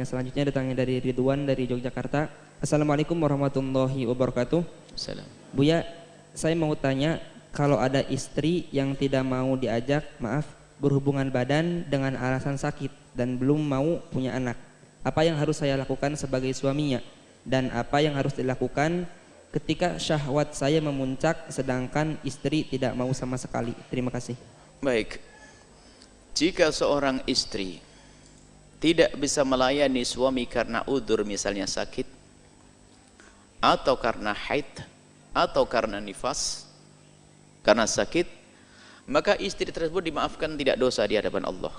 selanjutnya datangnya dari Ridwan dari Yogyakarta. Assalamualaikum warahmatullahi wabarakatuh. Salam. Buya, saya mau tanya, kalau ada istri yang tidak mau diajak, berhubungan badan dengan alasan sakit dan belum mau punya anak, apa yang harus saya lakukan sebagai suaminya? Dan apa yang harus dilakukan ketika syahwat saya memuncak sedangkan istri tidak mau sama sekali? Terima kasih. Baik. Jika seorang istri tidak bisa melayani suami karena udzur, misalnya sakit, atau karena haid, atau karena nifas, karena sakit, maka istri tersebut dimaafkan, tidak dosa di hadapan Allah.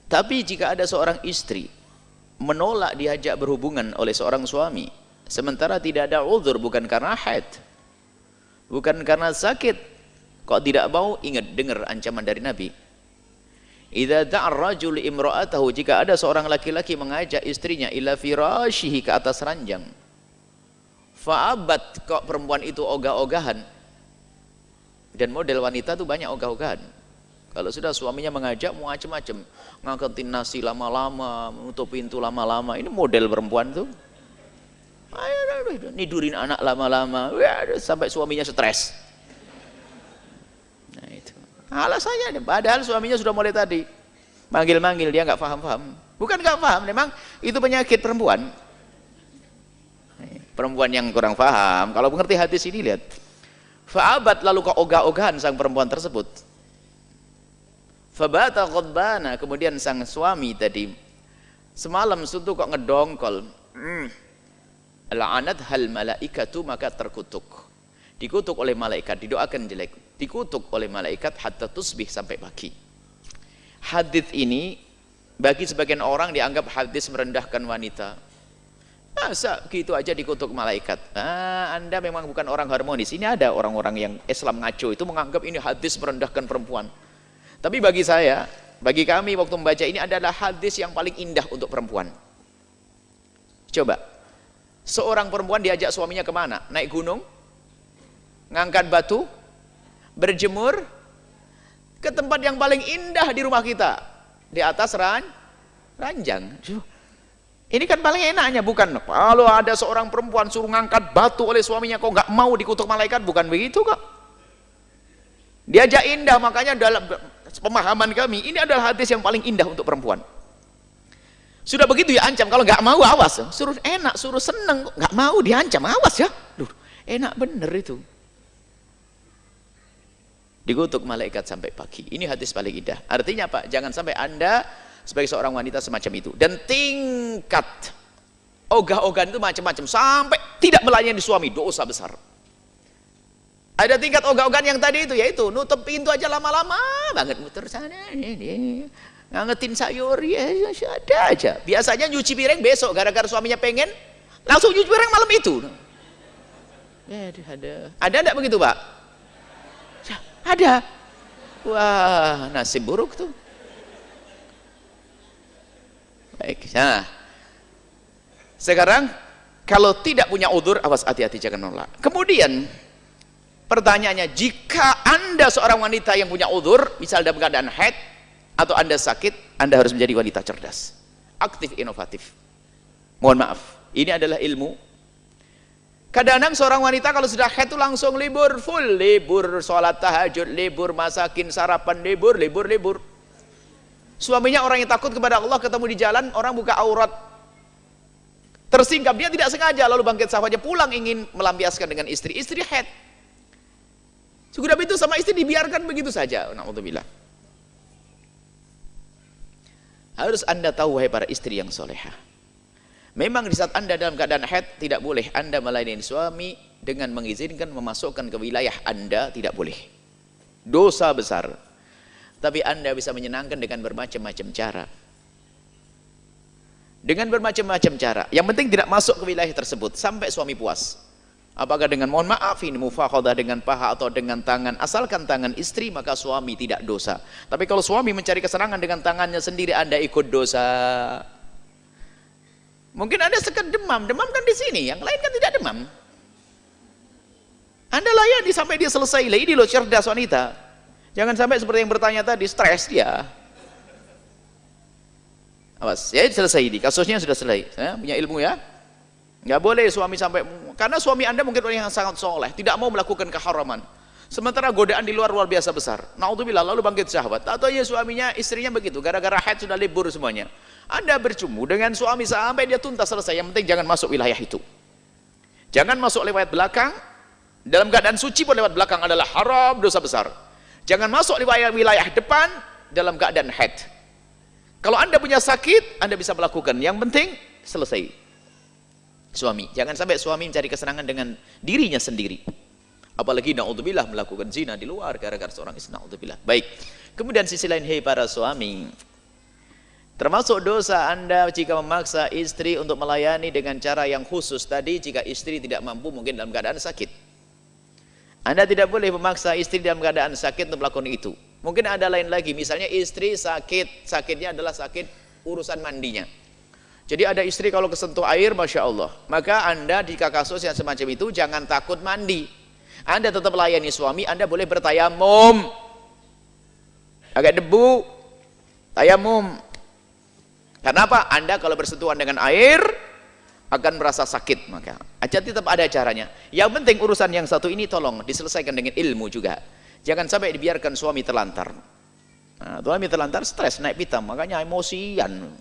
Tapi jika ada seorang istri menolak diajak berhubungan oleh seorang suami, sementara tidak ada udzur, bukan karena haid, bukan karena sakit, kok tidak mau, ingat, dengar ancaman dari Nabi. Idza da'a ar-rajul imra'atahu, jika ada seorang laki-laki mengajak istrinya ila firashihi, ke atas ranjang, fa'abat, kok perempuan itu ogah-ogahan, dan model wanita itu banyak ogah-ogahan. Kalau sudah suaminya mengajak macam-macam, ngangkatin nasi lama-lama, menutup pintu lama-lama, ini model perempuan tuh. Nidurin anak lama-lama, sampai suaminya stres. Nah itu alasannya, padahal suaminya sudah mulai tadi manggil-manggil, dia nggak paham-paham. Bukan nggak paham, memang itu penyakit perempuan. Perempuan yang kurang paham. Kalau mengerti hadis ini, lihat, fa'abat, lalu kok ogah-ogahan sang perempuan tersebut. Fabata ghadbana, kemudian sang suami tadi semalam suntuk kok ngedongkol. La'anat hal malaikatu, maka terkutuk, dikutuk oleh malaikat, didoakan jelek, dikutuk oleh malaikat hatta tusbih, sampai pagi. Hadis ini bagi sebagian orang dianggap hadis merendahkan wanita. Masa gitu aja dikutuk malaikat? Anda memang bukan orang harmonis. Ini ada orang-orang yang Islam ngaco itu menganggap ini hadis merendahkan perempuan. Tapi bagi saya, bagi kami waktu membaca ini adalah hadis yang paling indah untuk perempuan. Coba, seorang perempuan diajak suaminya kemana? Naik gunung? Ngangkat batu? Berjemur? Ke tempat yang paling indah di rumah kita, di atas ranjang. Ini kan paling enaknya, bukan? Kalau ada seorang perempuan suruh ngangkat batu oleh suaminya, kok nggak mau dikutuk malaikat? Bukan begitu kok. Diajak indah, makanya dalam pemahaman kami ini adalah hadis yang paling indah untuk perempuan. Sudah begitu ya ancam, kalau nggak mau awas. Suruh enak, suruh seneng, nggak mau diancam, awas ya. Duh, enak bener itu. Dikutuk malaikat sampai pagi. Ini hadis paling indah. Artinya apa? Jangan sampai Anda sebagai seorang wanita semacam itu. Dan tingkat ogah-ogahan itu macam-macam, sampai tidak melayani suami, dosa besar. Ada tingkat ogah-ogahan yang tadi itu, yaitu nutup pintu aja lama-lama banget, muter sana ini, ngangetin sayur, ya ada aja. Biasanya nyuci piring besok, gara-gara suaminya pengen langsung nyuci piring malam itu. Ada enggak begitu, Pak? Ada. Wah, nasib buruk tuh. Baik, nah sekarang kalau tidak punya udzur, awas, hati-hati, jangan nolak. Kemudian pertanyaannya, jika Anda seorang wanita yang punya udzur, misal dalam keadaan haid atau Anda sakit, Anda harus menjadi wanita cerdas, aktif, inovatif. Mohon maaf, ini adalah ilmu. Kadang-kadang seorang wanita kalau sudah haid itu langsung libur, full libur, sholat tahajud, libur, masakin, sarapan, libur. Suaminya orang yang takut kepada Allah, ketemu di jalan, orang buka aurat, tersingkap, dia tidak sengaja, lalu bangkit syahwatnya, pulang ingin melampiaskan dengan istri haid. Sudah itu sama istri dibiarkan begitu saja. Na'udzubillah. Harus Anda tahu, wahai para istri yang solehah, memang di saat Anda dalam keadaan haid, tidak boleh Anda melayani suami dengan mengizinkan memasukkan ke wilayah Anda, tidak boleh. Dosa besar. Tapi Anda bisa menyenangkan dengan bermacam-macam cara. Dengan bermacam-macam cara. Yang penting tidak masuk ke wilayah tersebut sampai suami puas. Apakah dengan, mohon maaf, ini mufakhadah dengan paha atau dengan tangan, asalkan tangan istri, maka suami tidak dosa. Tapi kalau suami mencari kesenangan dengan tangannya sendiri, Anda ikut dosa. Mungkin Anda sekedar demam kan di sini, yang lain kan tidak demam. Anda layani sampai dia selesai. Ini loh cerdas wanita. Jangan sampai seperti yang bertanya tadi, stres dia. Awas, ya selesai ini, kasusnya sudah selesai. Ya, punya ilmu ya. Nggak boleh suami sampai, karena suami Anda mungkin orang yang sangat soleh, tidak mau melakukan keharaman. Sementara godaan di luar biasa besar. Naudzubillah, lalu bangkit syahwat. Atau ya suaminya, istrinya begitu, gara-gara haid sudah libur semuanya. Anda bercumbu dengan suami sampai dia tuntas selesai. Yang penting jangan masuk wilayah itu. Jangan masuk lewat belakang. Dalam keadaan suci pun lewat belakang adalah haram, dosa besar. Jangan masuk wilayah depan dalam keadaan haid. Kalau Anda punya sakit, Anda bisa melakukan. Yang penting selesai. Suami, jangan sampai suami mencari kesenangan dengan dirinya sendiri. Apalagi naudzubillah melakukan zina di luar gara-gara seorang istri, naudzubillah. Baik. Kemudian sisi lain, hei para suami, termasuk dosa Anda jika memaksa istri untuk melayani dengan cara yang khusus tadi jika istri tidak mampu mungkin dalam keadaan sakit. Anda tidak boleh memaksa istri dalam keadaan sakit untuk melakukan itu. Mungkin ada lain lagi, misalnya istri sakit, sakitnya adalah sakit urusan mandinya. Jadi ada istri kalau kesentuh air, Masya Allah, maka Anda jika kasus yang semacam itu jangan takut mandi. Anda tetap melayani suami, Anda boleh bertayamum. Agak debu, tayamum. Karena apa? Anda kalau bersentuhan dengan air akan merasa sakit, maka tetap ada caranya. Yang penting urusan yang satu ini tolong diselesaikan dengan ilmu juga. Jangan sampai dibiarkan suami terlantar. Nah, suami terlantar stres, naik pitam, makanya emosian.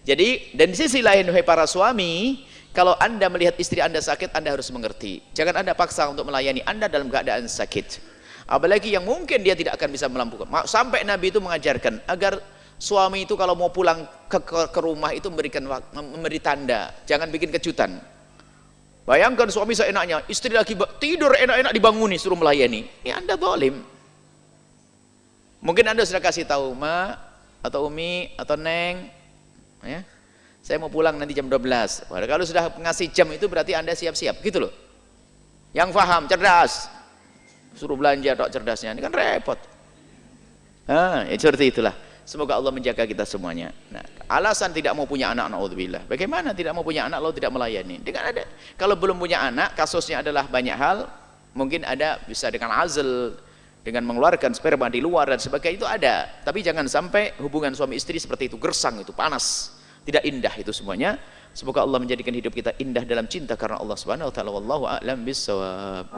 Jadi, dan di sisi lain, wahai para suami, kalau Anda melihat istri Anda sakit, Anda harus mengerti. Jangan Anda paksa untuk melayani Anda dalam keadaan sakit. Apalagi yang mungkin dia tidak akan bisa melakukan. Sampai Nabi itu mengajarkan agar suami itu kalau mau pulang ke rumah itu memberi tanda, jangan bikin kejutan. Bayangkan suami seenaknya, istri lagi tidur enak-enak dibanguni suruh melayani. Ini Anda zalim. Mungkin Anda sudah kasih tahu, Ma atau Umi atau Neng, ya, saya mau pulang nanti jam 12. Padahal kalau sudah ngasih jam itu berarti Anda siap-siap, gitu loh. Yang paham, cerdas, suruh belanja dok cerdasnya, ini kan repot. Ya seperti itulah. Semoga Allah menjaga kita semuanya. Nah, alasan tidak mau punya anak, naudzubillah. Bagaimana tidak mau punya anak lalu tidak melayani? Dengan ada, kalau belum punya anak, kasusnya adalah banyak hal. Mungkin ada bisa dengan azl, dengan mengeluarkan sperma di luar dan sebagainya, itu ada. Tapi jangan sampai hubungan suami istri seperti itu, gersang itu, panas, tidak indah itu semuanya. Semoga Allah menjadikan hidup kita indah dalam cinta karena Allah Subhanahu wa taala. Wallahu a'lam bissawab.